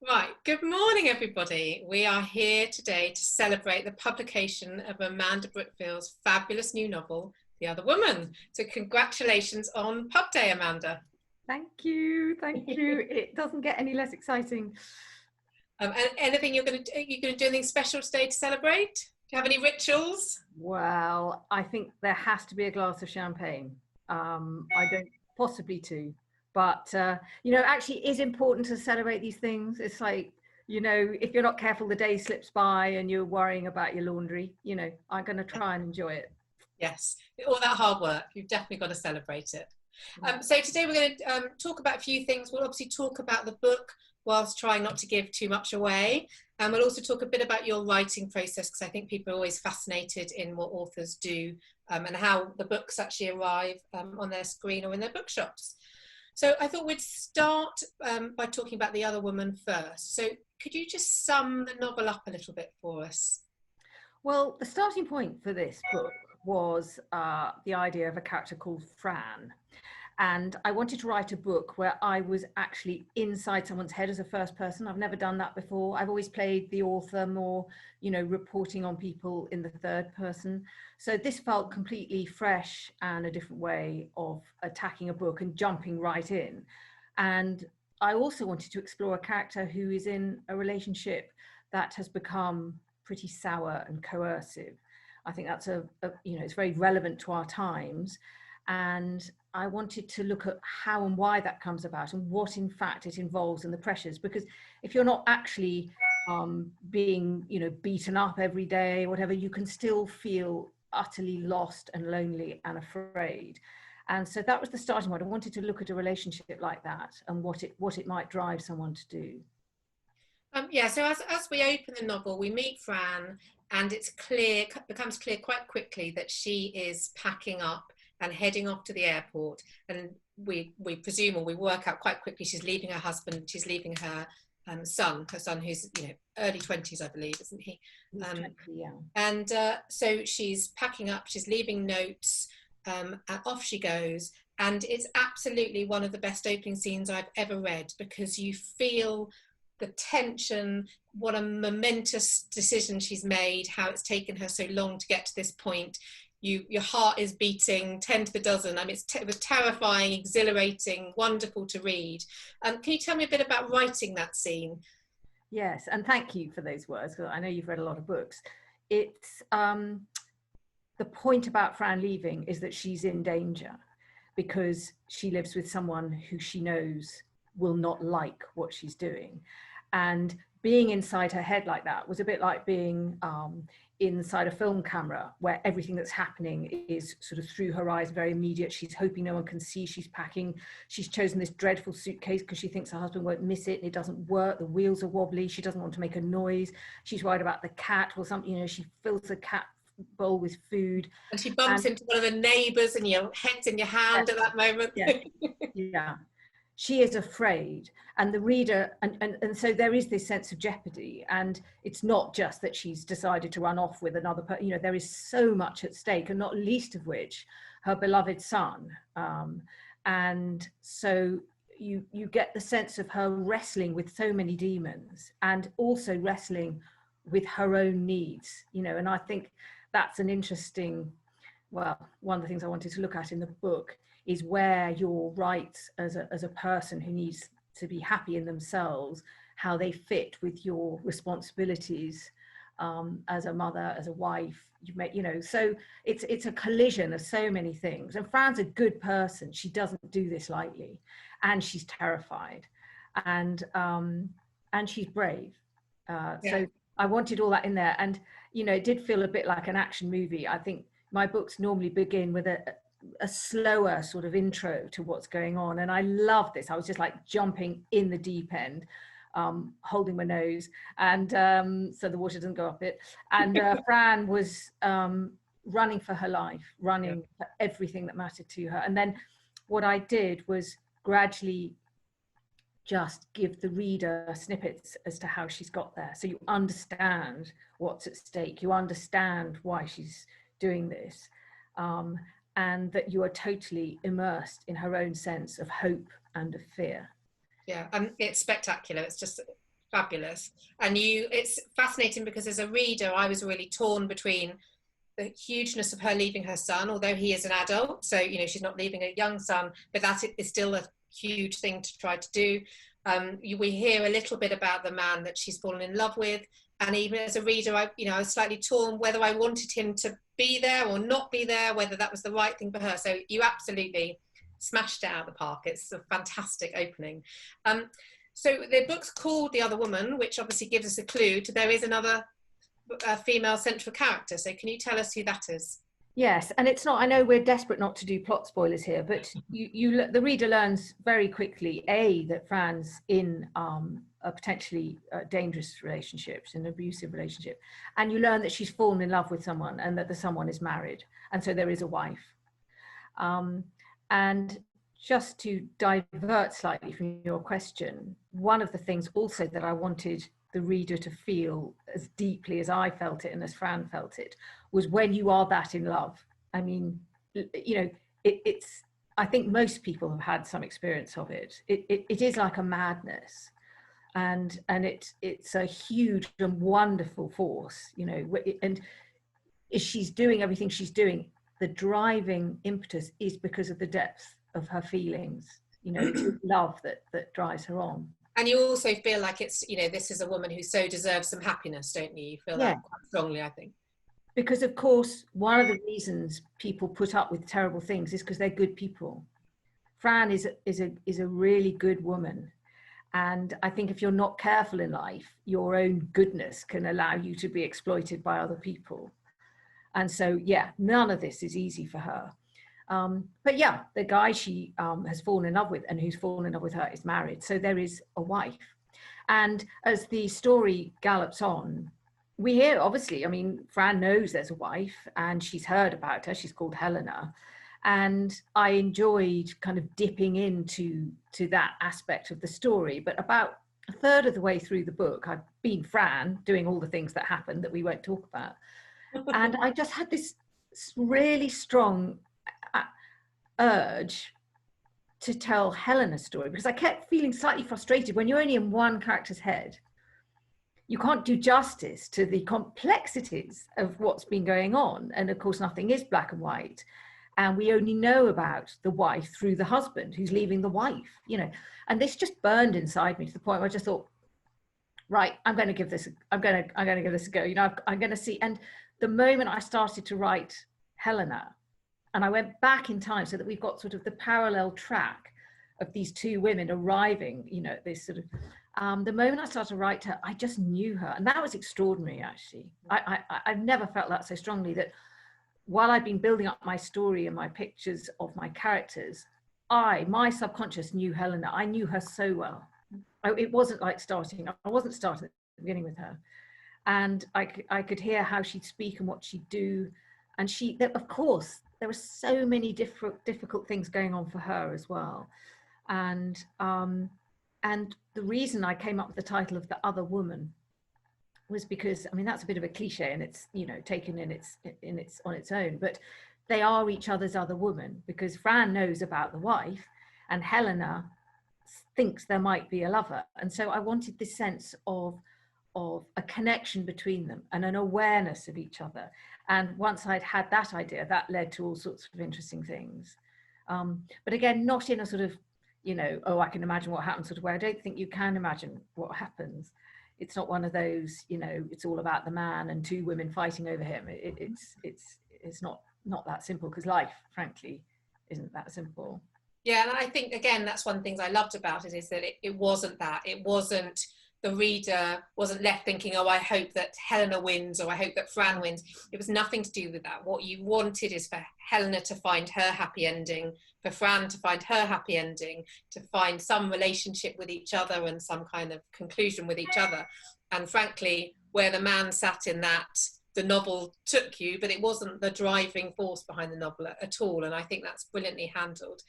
Right, good morning, everybody. We are here today to celebrate the publication of Amanda Brookfield's fabulous new novel, The Other Woman. So, congratulations on Pub Day, Amanda. Thank you. It doesn't get any less exciting. And anything you're going to do anything special today to celebrate? Do you have any rituals? Well, I think there has to be a glass of champagne. I don't possibly two, but actually, it is important to celebrate these things. It's like, if you're not careful, the day slips by and you're worrying about your laundry. I'm going to try and enjoy it. Yes, all that hard work, you've definitely got to celebrate it. So today we're going to talk about a few things. We'll obviously talk about the book whilst trying not to give too much away. And we'll also talk a bit about your writing process, because I think people are always fascinated in what authors do and how the books actually arrive on their screen or in their bookshops. So I thought we'd start by talking about The Other Woman first. So could you just sum the novel up a little bit for us? Well, the starting point for this book was the idea of a character called Fran. And I wanted to write a book where I was actually inside someone's head as a first person. I've never done that before. I've always played the author, more, reporting on people in the third person. So this felt completely fresh and a different way of attacking a book and jumping right in. And I also wanted to explore a character who is in a relationship that has become pretty sour and coercive. I think that's it's very relevant to our times. And I wanted to look at how and why that comes about and what in fact it involves and the pressures, because if you're not actually being beaten up every day, whatever, you can still feel utterly lost and lonely and afraid. And so that was the starting point. I wanted to look at a relationship like that and what it might drive someone to do. So as we open the novel, we meet Fran, and becomes clear quite quickly that she is packing up and heading off to the airport. And we presume, or we work out quite quickly, she's leaving her husband, she's leaving her son who's early 20s, I believe, isn't he? 20, yeah. And so she's packing up, she's leaving notes, and off she goes. And it's absolutely one of the best opening scenes I've ever read, because you feel the tension, what a momentous decision she's made, how it's taken her so long to get to this point. Your heart is beating 10 to the dozen. I mean, it was terrifying, exhilarating, wonderful to read. Can you tell me a bit about writing that scene? Yes, and thank you for those words, because I know you've read a lot of books. It's the point about Fran leaving is that she's in danger because she lives with someone who she knows will not like what she's doing. And being inside her head like that was a bit like being inside a film camera, where everything that's happening is sort of through her eyes, very immediate. She's hoping no one can see she's packing. She's chosen this dreadful suitcase because she thinks her husband won't miss it, and it doesn't work. The wheels are wobbly. She doesn't want to make a noise. She's worried about the cat or something. She fills the cat bowl with food. And she bumps into one of the neighbours, and your head's in your hand at that moment. Yeah. She is afraid, and the reader, and so there is this sense of jeopardy, and it's not just that she's decided to run off with another person. There is so much at stake, and not least of which her beloved son. And so you get the sense of her wrestling with so many demons, and also wrestling with her own needs. And I think that's an interesting, well, one of the things I wanted to look at in the book is where your rights as a person who needs to be happy in themselves, how they fit with your responsibilities as a mother, as a wife. So it's a collision of so many things. And Fran's a good person. She doesn't do this lightly, and she's terrified, and she's brave. So I wanted all that in there, and it did feel a bit like an action movie. I think my books normally begin with a slower sort of intro to what's going on, and I love this. I was just like jumping in the deep end, holding my nose, and so the water doesn't go up it. And Fran was running for her life, running for everything that mattered to her. And then what I did was gradually just give the reader snippets as to how she's got there, so you understand what's at stake, you understand why she's doing this, and that you are totally immersed in her own sense of hope and of fear. Yeah, it's spectacular. It's just Fabulous. And it's fascinating because as a reader, I was really torn between the hugeness of her leaving her son, although he is an adult. So, you know, she's not leaving a young son, but that is still a huge thing to try to do. We hear a little bit about the man that she's fallen in love with. And even as a reader, I was slightly torn whether I wanted him to be there or not be there, whether that was the right thing for her. So you absolutely smashed it out of the park. It's a fantastic opening. So the book's called The Other Woman, which obviously gives us a clue to there is another female central character. So can you tell us who that is? Yes, and it's not, I know we're desperate not to do plot spoilers here, but the reader learns very quickly, that Fran's in a potentially dangerous relationship, an abusive relationship, and you learn that she's fallen in love with someone and that the someone is married, and so there is a wife. And just to divert slightly from your question, one of the things also that I wanted the reader to feel as deeply as I felt it and as Fran felt it was when you are that in love. I mean, you know, it's, I think most people have had some experience of it. It is like a madness, and it's a huge and wonderful force, you know, and if she's doing everything she's doing, the driving impetus is because of the depth of her feelings. You know, it's love that drives her on. And you also feel like it's, you know, this is a woman who so deserves some happiness, don't you? You feel that quite strongly, I think. Because of course, one of the reasons people put up with terrible things is because they're good people. Fran is a really good woman. And I think if you're not careful in life, your own goodness can allow you to be exploited by other people. And so, yeah, none of this is easy for her. But yeah, the guy she has fallen in love with and who's fallen in love with her is married. So there is a wife. And as the story gallops on, we hear, obviously, I mean, Fran knows there's a wife and she's heard about her. She's called Helena. And I enjoyed kind of dipping into that aspect of the story. But about a third of the way through the book, I've been Fran doing all the things that happened that we won't talk about. And I just had this really strong urge to tell Helena's story, because I kept feeling slightly frustrated when you're only in one character's head. You can't do justice to the complexities of what's been going on. And of course, nothing is black and white. And we only know about the wife through the husband who's leaving the wife, you know. And this just burned inside me to the point where I just thought, right, I'm going to give this a go. You know, I'm going to see. And the moment I started to write Helena, and I went back in time so that we've got sort of the parallel track of these two women arriving, you know, this sort of, the moment I started to write her, I just knew her. And that was extraordinary, actually. I've never felt that so strongly, that while I've been building up my story and my pictures of my characters, my subconscious knew Helena. I knew her so well. It wasn't like I wasn't starting at the beginning with her. And I could hear how she'd speak and what she'd do. And of course, there were so many difficult things going on for her as well. And the reason I came up with the title of The Other Woman was because, I mean, that's a bit of a cliche and it's, you know, taken on its own, but they are each other's other woman, because Fran knows about the wife and Helena thinks there might be a lover. And so I wanted this sense of a connection between them and an awareness of each other. And once I'd had that idea, that led to all sorts of interesting things. But again, not in a sort of, you know, oh, I can imagine what happens sort of way. I don't think you can imagine what happens. It's not one of those, you know, it's all about the man and two women fighting over him. It's not that simple, because life, frankly, isn't that simple. Yeah, and I think, again, that's one of the things I loved about it, is that it wasn't that. It wasn't, the reader wasn't left thinking, oh, I hope that Helena wins, or I hope that Fran wins. It was nothing to do with that. What you wanted is for Helena to find her happy ending, for Fran to find her happy ending, to find some relationship with each other and some kind of conclusion with each other. And frankly, where the man sat in that, the novel took you, but it wasn't the driving force behind the novel at all. And I think that's brilliantly handled.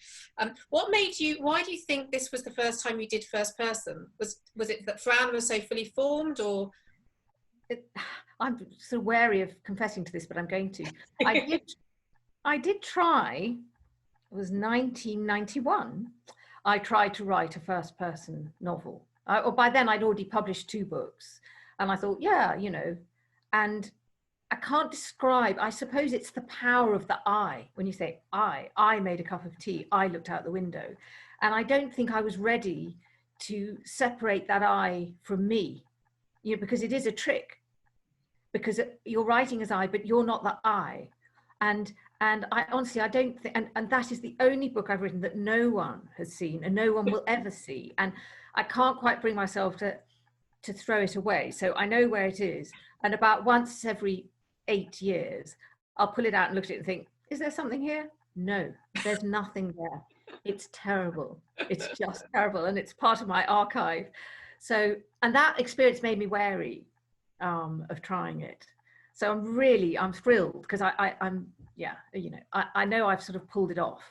Why do you think this was the first time you did first person? Was it that Fran was so fully formed, or? I'm sort of wary of confessing to this, but I'm going to. I did try, it was 1991. I tried to write a first person novel. Or by then I'd already published 2 books, and I thought, yeah, you know, and I can't describe, I suppose it's the power of the I. When you say I made a cup of tea, I looked out the window, and I don't think I was ready to separate that I from me, you know, because it is a trick, because you're writing as I, but you're not the I. And I honestly, I don't think, and that is the only book I've written that no one has seen and no one will ever see. And I can't quite bring myself to throw it away. So I know where it is. And about once every 8 years, I'll pull it out and look at it and think, is there something here? No, there's nothing there. It's terrible. It's just terrible. And it's part of my archive. So, and that experience made me wary of trying it. So I'm thrilled, because I'm, yeah, you know, I know I've sort of pulled it off,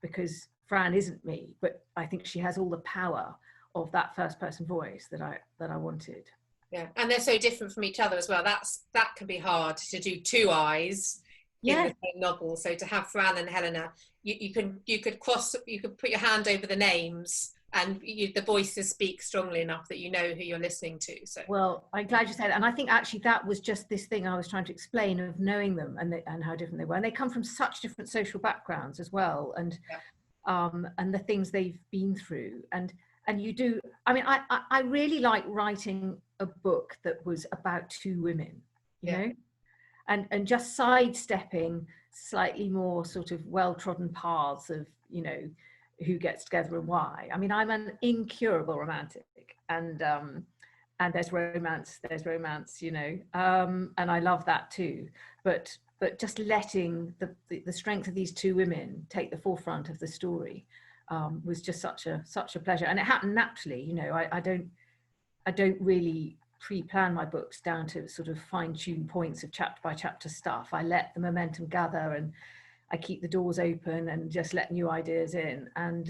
because Fran isn't me, but I think she has all the power of that first person voice that I wanted. Yeah, and they're so different from each other as well. That can be hard to do 2 eyes in the same novel. So to have Fran and Helena, you could put your hand over the names, and the voices speak strongly enough that you know who you're listening to. So, well, I'm glad you said that. And I think actually that was just this thing I was trying to explain, of knowing them and how different they were. And they come from such different social backgrounds as well, and the things they've been through. And you do, I mean, I really like writing a book that was about 2 women, you know, and just sidestepping slightly more sort of well-trodden paths of, you know, who gets together and why. I mean, I'm an incurable romantic, and there's romance, you know, and I love that too. But just letting the strength of these 2 women take the forefront of the story was just such a pleasure, and it happened naturally. You know, I don't really pre-plan my books down to sort of fine-tune points of chapter by chapter stuff. I let the momentum gather, and I keep the doors open and just let new ideas in. And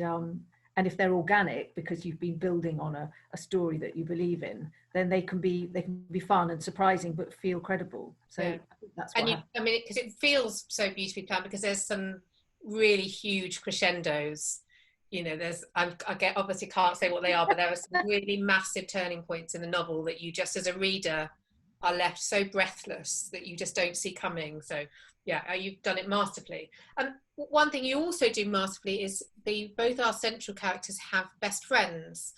if they're organic, because you've been building on a story that you believe in, then they can be fun and surprising, but feel credible. So I think that's what I mean, because it feels so beautifully planned, because there's some really huge crescendos. You know, obviously can't say what they are, but there are some really massive turning points in the novel that you just as a reader are left so breathless that you just don't see coming. So yeah, you've done it masterfully. One thing you also do masterfully is both our central characters have best friends.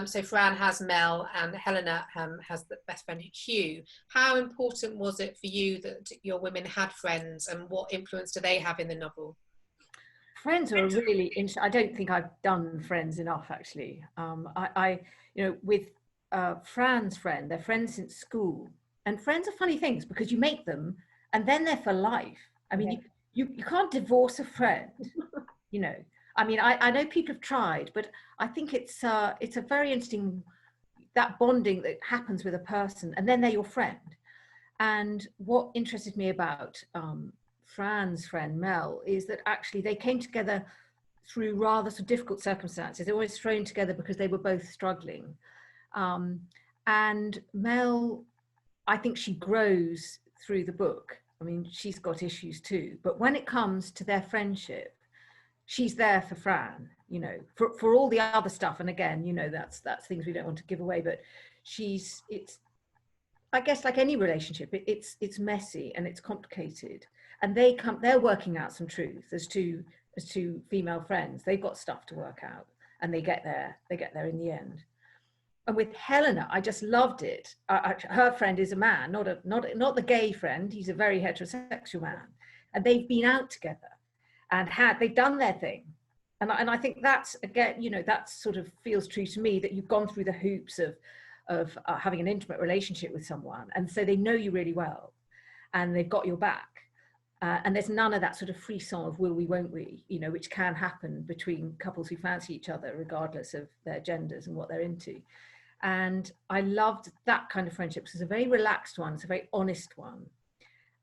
So Fran has Mel, and Helena has the best friend Hugh. How important was it for you that your women had friends, and what influence do they have in the novel? Friends are really interesting. I don't think I've done friends enough, actually. I you know, with Fran's friend, they're friends since school, and friends are funny things, because you make them and then they're for life. I mean, you can't divorce a friend, you know. I mean, I know people have tried, but I think it's a very interesting, that bonding that happens with a person, and then they're your friend. And what interested me about Fran's friend Mel is that actually they came together through rather sort of difficult circumstances. They were always thrown together because they were both struggling. And Mel, I think she grows through the book. I mean, she's got issues too, but when it comes to their friendship, she's there for Fran, you know, for all the other stuff. And again, you know, that's things we don't want to give away, but it's, I guess, like any relationship, it's messy and it's complicated, and they're working out some truth as two female friends. They've got stuff to work out, and they get there in the end. And with Helena, I just loved it. Her friend is a man, not the gay friend. He's a very heterosexual man, and they've been out together, and they've done their thing. And I think that's, again, you know, that sort of feels true to me, that you've gone through the hoops of having an intimate relationship with someone, and so they know you really well, and they've got your back. And there's none of that sort of frisson of will we, won't we, you know, which can happen between couples who fancy each other, regardless of their genders and what they're into. And I loved that kind of friendship. It's a very relaxed one. It's a very honest one.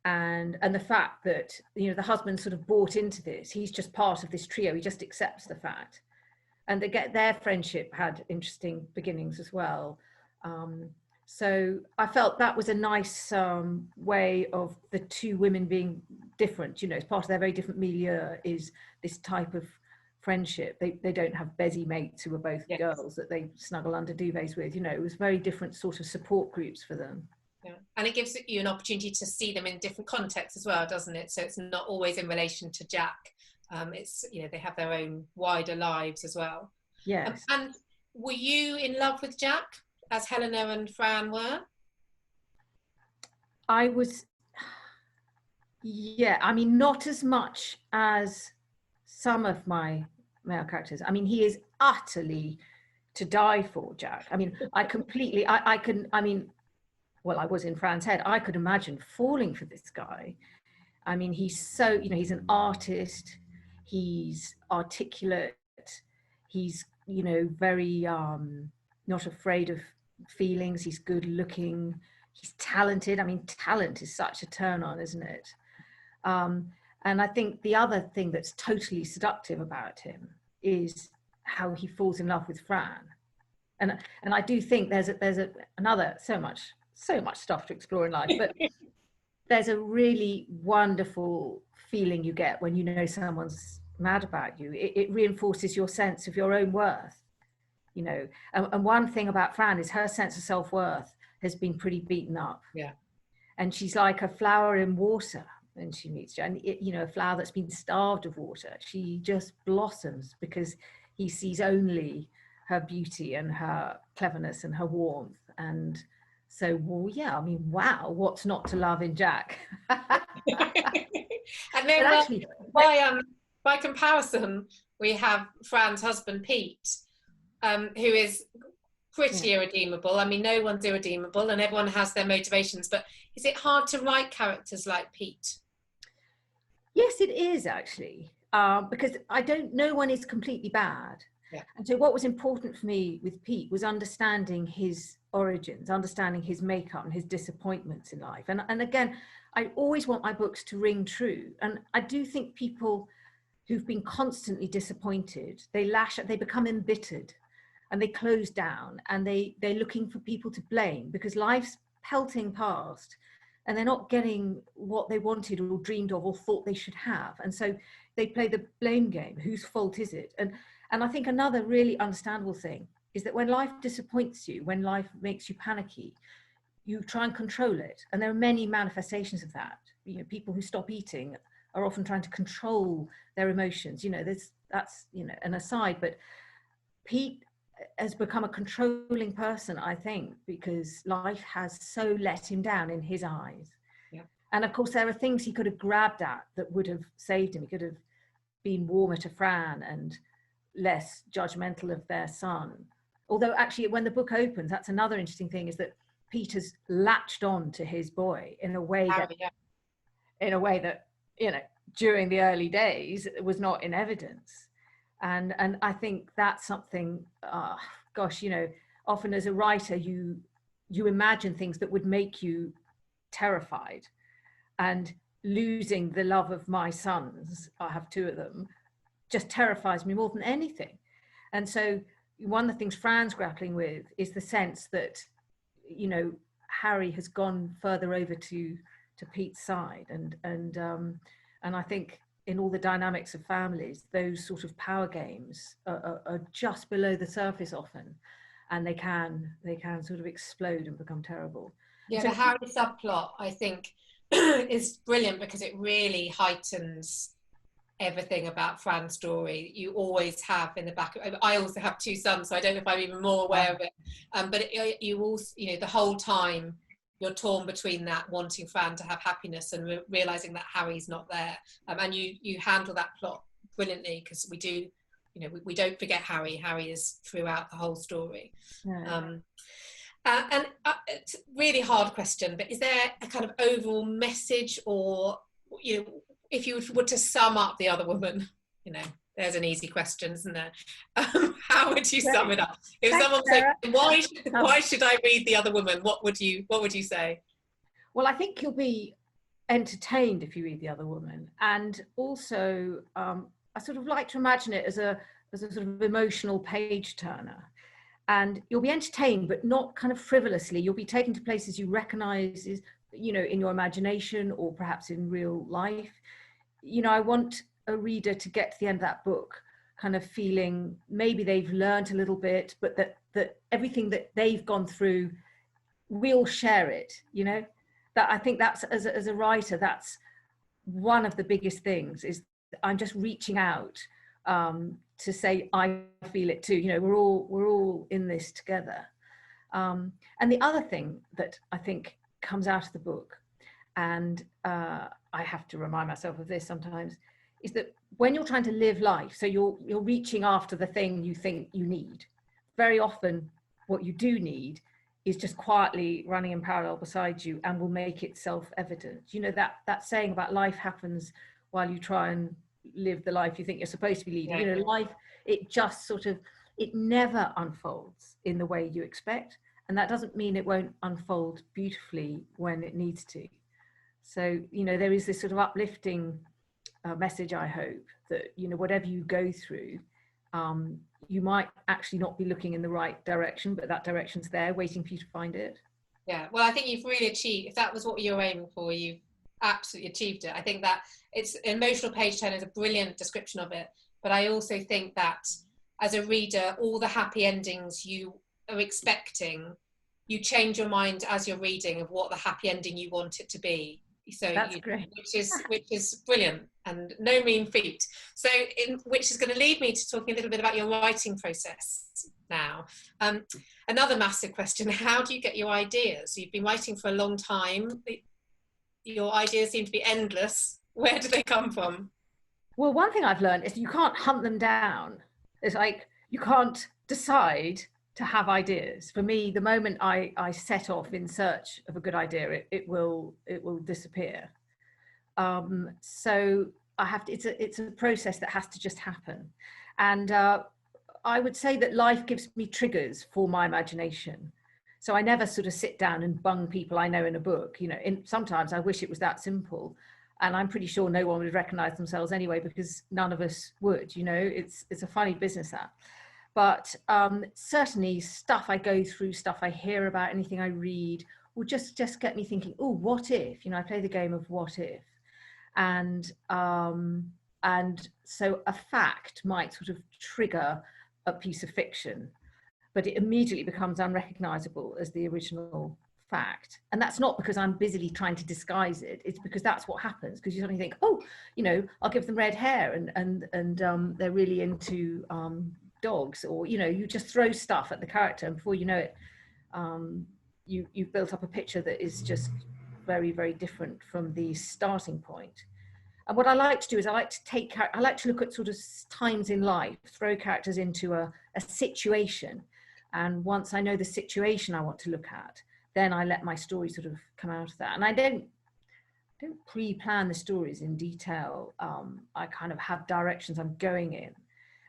And the fact that, you know, the husband sort of bought into this. He's just part of this trio. He just accepts the fact. And their friendship had interesting beginnings as well. So I felt that was a nice way of the 2 women being different. You know, as part of their very different milieu is this type of friendship. They don't have busy mates who are both Yes. girls that they snuggle under duvets with. You know, it was very different sort of support groups for them. Yeah. And it gives you an opportunity to see them in different contexts as well, doesn't it? So it's not always in relation to Jack. It's, you know, they have their own wider lives as well. Yes. And were you in love with Jack as Helena and Fran were? I was, yeah, I mean, not as much as some of my male characters. I mean, he is utterly to die for, Jack. I mean, I completely, I mean, well, I was in Fran's head. I could imagine falling for this guy. I mean, he's so, you know, he's an artist, he's articulate, he's, you know, very not afraid of feelings, he's good looking, he's talented. I mean, talent is such a turn on, isn't it? And I think the other thing that's totally seductive about him is how he falls in love with Fran. And I do think there's another so much stuff to explore in life, but there's a really wonderful feeling you get when you know someone's mad about you. It reinforces your sense of your own worth, you know. And one thing about Fran is her sense of self-worth has been pretty beaten up. Yeah. And she's like a flower in water when she meets you. And, you know, a flower that's been starved of water. She just blossoms because he sees only her beauty and her cleverness and her warmth. And so, well, yeah, I mean, wow, what's not to love in Jack? And then actually, by comparison, we have Fran's husband, Pete, who is pretty irredeemable. I mean, no one's irredeemable and everyone has their motivations, but is it hard to write characters like Pete? Yes, it is actually, because no one is completely bad. Yeah. And so what was important for me with Pete was understanding his origins, understanding his makeup and his disappointments in life. And again, I always want my books to ring true. And I do think people who've been constantly disappointed, they become embittered and they close down and they're looking for people to blame because life's pelting past and they're not getting what they wanted or dreamed of or thought they should have. And so they play the blame game. Whose fault is it? And I think another really understandable thing is that when life disappoints you, when life makes you panicky, you try and control it. And there are many manifestations of that. You know, people who stop eating are often trying to control their emotions. You know, that's, you know, an aside, but Pete has become a controlling person, I think, because life has so let him down in his eyes. Yeah. And of course, there are things he could have grabbed at that would have saved him. He could have been warmer to Fran and less judgmental of their son. Although actually when the book opens, that's another interesting thing, is that Peter's latched on to his boy in a way that, you know, during the early days was not in evidence. And I think that's something, gosh, you know, often as a writer, you imagine things that would make you terrified. And losing the love of my sons, I have two of them, just terrifies me more than anything. And so one of the things Fran's grappling with is the sense that, you know, Harry has gone further over to Pete's side. And I think in all the dynamics of families, those sort of power games are just below the surface often, and they can sort of explode and become terrible. Yeah, so, the Harry subplot, I think, is brilliant because it really heightens everything about Fran's story. You always have in the back. I also have two sons, so I don't know if I'm even more aware of it. But you also, you know, the whole time you're torn between that wanting Fran to have happiness and realizing that Harry's not there. And you handle that plot brilliantly because we do, you know, we don't forget Harry. Harry is throughout the whole story. yeah. And it's a really hard question, but is there a kind of overall message, or, you know, if you were to sum up The Other Woman, you know, there's an easy question, isn't there? How would you sum it up? If someone said, why should I read The Other Woman? What would you say? Well, I think you'll be entertained if you read The Other Woman. And also, I sort of like to imagine it as a sort of emotional page turner. And you'll be entertained, but not kind of frivolously. You'll be taken to places you recognize, you know, in your imagination or perhaps in real life. You know, I want a reader to get to the end of that book kind of feeling maybe they've learned a little bit, but that everything that they've gone through, we all share it, you know. That I think that's, as a writer, that's one of the biggest things, is I'm just reaching out to say I feel it too, you know. We're all in this together. And the other thing that I think comes out of the book, and I have to remind myself of this sometimes, is that when you're trying to live life, so you're reaching after the thing you think you need, very often what you do need is just quietly running in parallel beside you and will make it self-evident. You know, that saying about life happens while you try and live the life you think you're supposed to be leading. You know, life, it just sort of, it never unfolds in the way you expect. And that doesn't mean it won't unfold beautifully when it needs to. So, you know, there is this sort of uplifting message, I hope, that, you know, whatever you go through, you might actually not be looking in the right direction, but that direction's there waiting for you to find it. Yeah, well, I think you've really achieved, if that was what you were aiming for, you've absolutely achieved it. I think that it's emotional page turn is a brilliant description of it, but I also think that as a reader, all the happy endings you are expecting, you change your mind as you're reading of what the happy ending you want it to be. So that's great. which is brilliant and no mean feat. So which is going to lead me to talking a little bit about your writing process now. Another massive question: how do you get your ideas? You've been writing for a long time. Your ideas seem to be endless. Where do they come from? Well, one thing I've learned is you can't hunt them down. It's like you can't decide to have ideas. For me, the moment I set off in search of a good idea, it will disappear. So I have to, it's a process that has to just happen. And I would say that life gives me triggers for my imagination. So I never sort of sit down and bung people I know in a book. You know, sometimes I wish it was that simple. And I'm pretty sure no one would recognize themselves anyway, because none of us would. You know, it's a funny business, that. But certainly stuff I go through, stuff I hear about, anything I read will just get me thinking, oh, what if? You know, I play the game of what if. And so a fact might sort of trigger a piece of fiction, but it immediately becomes unrecognizable as the original fact. And that's not because I'm busily trying to disguise it. It's because that's what happens, because you suddenly think, oh, you know, I'll give them red hair and they're really into dogs, or, you know, you just throw stuff at the character, and before you know it, you've built up a picture that is just very, very different from the starting point. And what I like to do is I like to look at sort of times in life, throw characters into a situation, and once I know the situation I want to look at, then I let my story sort of come out of that. And I don't pre-plan the stories in detail. I kind of have directions I'm going in.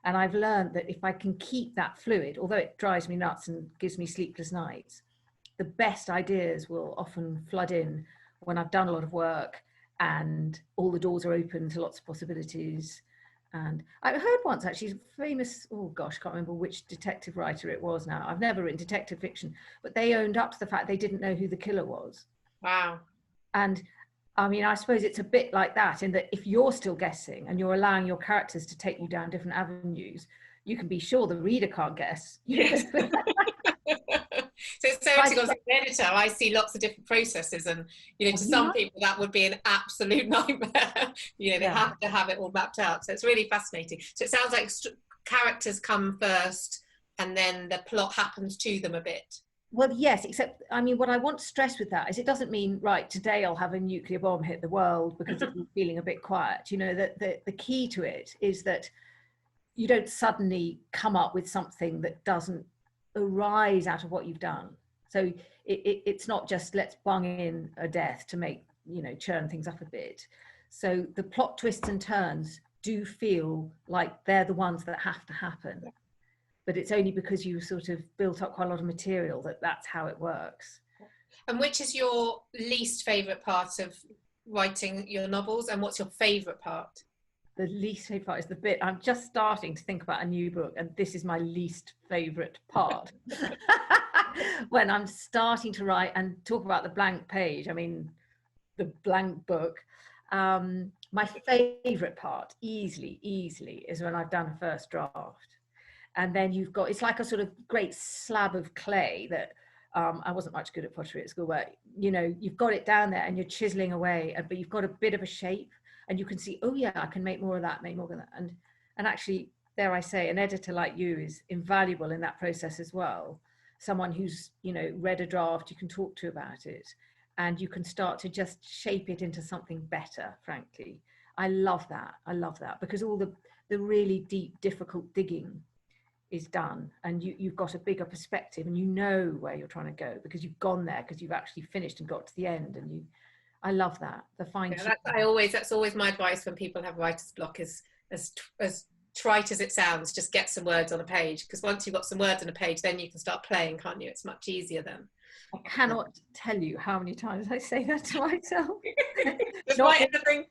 And I've learned that if I can keep that fluid, although it drives me nuts and gives me sleepless nights, the best ideas will often flood in when I've done a lot of work and all the doors are open to lots of possibilities. And I heard once, actually, famous, oh gosh, I can't remember which detective writer it was now. I've never written detective fiction, but they owned up to the fact they didn't know who the killer was. Wow. And I mean, I suppose it's a bit like that, in that if you're still guessing and you're allowing your characters to take you down different avenues, you can be sure the reader can't guess. Yes. So as an editor, I see lots of different processes, and, you know, to some people that would be an absolute nightmare. You know, they have to have it all mapped out. So it's really fascinating. So it sounds like characters come first and then the plot happens to them a bit. Well, yes, except, I mean, what I want to stress with that is it doesn't mean, right, today I'll have a nuclear bomb hit the world because it's feeling a bit quiet. You know, that the key to it is that you don't suddenly come up with something that doesn't arise out of what you've done. So it's not just let's bung in a death to make, you know, churn things up a bit. So the plot twists and turns do feel like they're the ones that have to happen. But it's only because you sort of built up quite a lot of material that's how it works. And which is your least favourite part of writing your novels, and what's your favourite part? The least favourite part is the bit, I'm just starting to think about a new book, and this is my least favourite part. When I'm starting to write and talk about the blank page, I mean, the blank book, My favourite part, easily, is when I've done a first draft. And then you've got, it's like a sort of great slab of clay that, I wasn't much good at pottery at school, but, you know, you've got it down there and you're chiseling away, but you've got a bit of a shape and you can see, oh yeah, I can make more of that, make more of that. And actually, dare I say, an editor like you is invaluable in that process as well. Someone who's, you know, read a draft, you can talk to about it and you can start to just shape it into something better, frankly. I love that because all the really deep, difficult digging is done and you've got a bigger perspective and you know where you're trying to go because you've gone there, because you've actually finished and got to the end. And I love that, the fine tuning. That's always my advice when people have writer's block, is as trite as it sounds, just get some words on a page, because once you've got some words on a page, then you can start playing, can't you? It's much easier then. I cannot tell you how many times I say that to myself. Just write anything.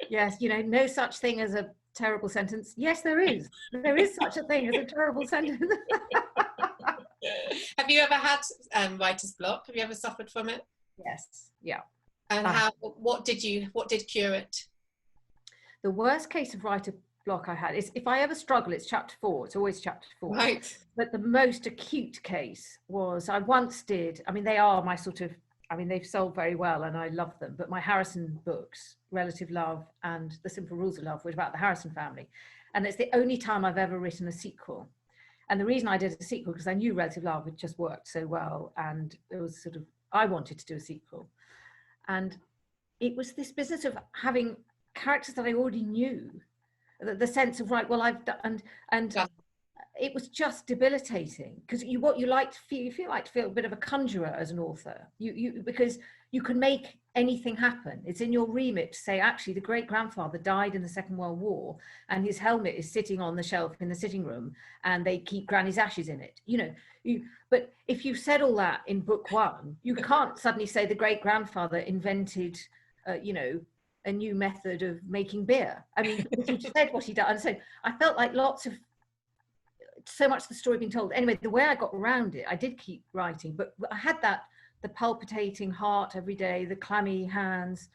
Yes, you know, no such thing as a terrible sentence. Yes, there is. There is such a thing as a terrible sentence. Have you ever had writer's block? Have you ever suffered from it? Yes. Yeah. And what did cure it? The worst case of writer block I had is, if I ever struggle, it's chapter 4. It's always chapter 4. Right. But the most acute case was, I once did, I mean, they are my sort of, I mean, they've sold very well and I love them, but my Harrison books, Relative Love and The Simple Rules of Love, were about the Harrison family. And it's the only time I've ever written a sequel. And the reason I did a sequel, because I knew Relative Love had just worked so well. And it was sort of, I wanted to do a sequel. And it was this business of having characters that I already knew. The sense of, right, well, I've done, and yeah. It was just debilitating, because you feel like to feel a bit of a conjurer as an author, because you can make anything happen. It's in your remit to say, actually, the great grandfather died in the Second World War and his helmet is sitting on the shelf in the sitting room and they keep Granny's ashes in it, you know. But if you said all that in book 1, you can't suddenly say the great grandfather invented you know, a new method of making beer. I mean, if you said what he done, and so I felt like so much of the story being told. Anyway, the way I got around it, I did keep writing, but I had the palpitating heart every day, the clammy hands,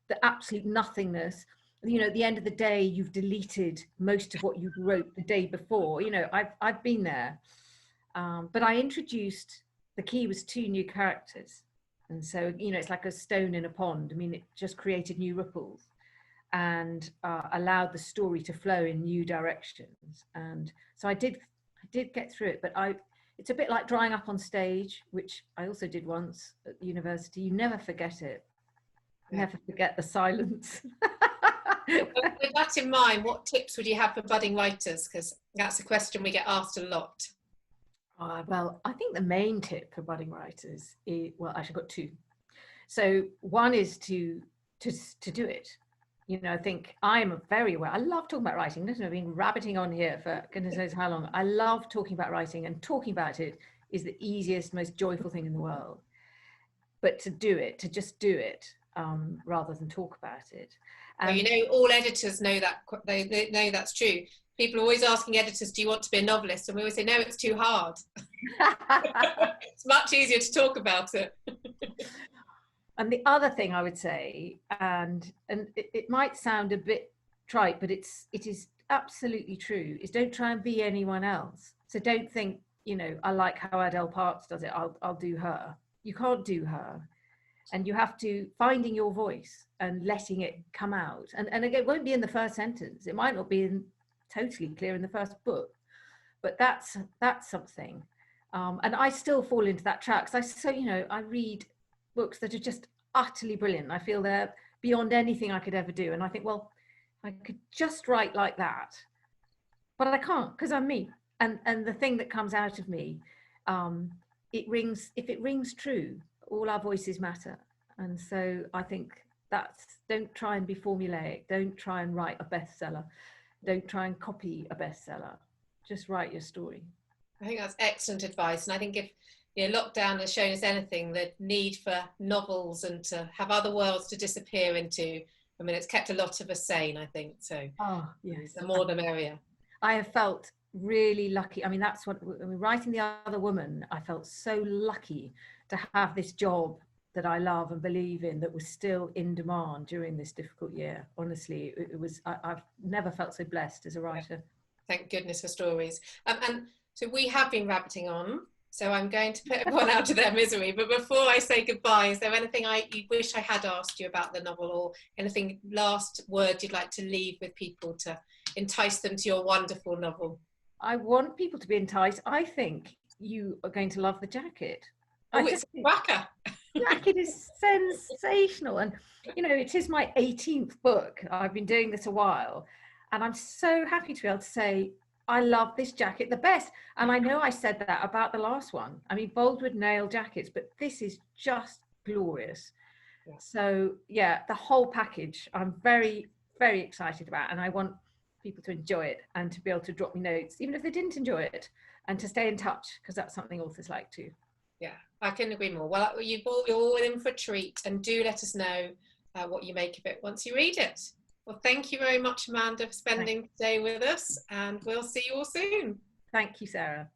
the absolute nothingness. You know, at the end of the day, you've deleted most of what you wrote the day before. You know, I've been there. But I introduced, the key was 2 new characters. And so, you know, it's like a stone in a pond. I mean, it just created new ripples and allowed the story to flow in new directions. And so I did get through it, but it's a bit like drawing up on stage, which I also did once at university. You never forget it. You never forget the silence. With that in mind, what tips would you have for budding writers? Because that's a question we get asked a lot. Well, I think the main tip for budding writers is, well, actually I've got 2. So one is to do it. You know, I think I am very aware. I love talking about writing. Listen, I've been rabbiting on here for goodness knows how long. I love talking about writing, and talking about it is the easiest, most joyful thing in the world. But to just do it, rather than talk about it. Well, you know, all editors know that. They know that's true. People are always asking editors, do you want to be a novelist? And we always say, no, it's too hard. It's much easier to talk about it. And the other thing I would say, and it might sound a bit trite, but it is absolutely true, is don't try and be anyone else. So don't think, you know, I like how Adele Parks does it, I'll do her. You can't do her. And you have to, finding your voice and letting it come out. And again, it won't be in the first sentence. It might not be totally clear in the first book, but that's something. And I still fall into that trap, because I read books that are just utterly brilliant. I feel they're beyond anything I could ever do. And I think, well, I could just write like that, but I can't, because I'm me. And the thing that comes out of me, if it rings true, all our voices matter. And so I think don't try and be formulaic. Don't try and write a bestseller. Don't try and copy a bestseller. Just write your story. I think that's excellent advice. And I think if lockdown has shown us anything, the need for novels and to have other worlds to disappear into, I mean, it's kept a lot of us sane, I think. So yes, the more the merrier. I have felt really lucky. I mean, writing The Other Woman, I felt so lucky to have this job that I love and believe in that was still in demand during this difficult year. Honestly, it was, I've never felt so blessed as a writer. Thank goodness for stories. And so we have been rabbiting on, so I'm going to put everyone out of their misery. But before I say goodbye, is there anything you wish I had asked you about the novel, or anything, last word you'd like to leave with people to entice them to your wonderful novel? I want people to be enticed. I think you are going to love the jacket. Oh, it's a whacker. Jacket is sensational. And, you know, it is my 18th book. I've been doing this a while. And I'm so happy to be able to say, I love this jacket the best. And I know I said that about the last one. I mean, Boldwood nailed jackets, but this is just glorious. Yeah. So, yeah, the whole package, I'm very, very excited about. And I want people to enjoy it and to be able to drop me notes, even if they didn't enjoy it, and to stay in touch, because that's something authors like too. Yeah, I couldn't agree more. Well, you're all in for a treat, and do let us know what you make of it once you read it. Well, thank you very much, Amanda, for spending today with us, and we'll see you all soon. Thank you, Sarah.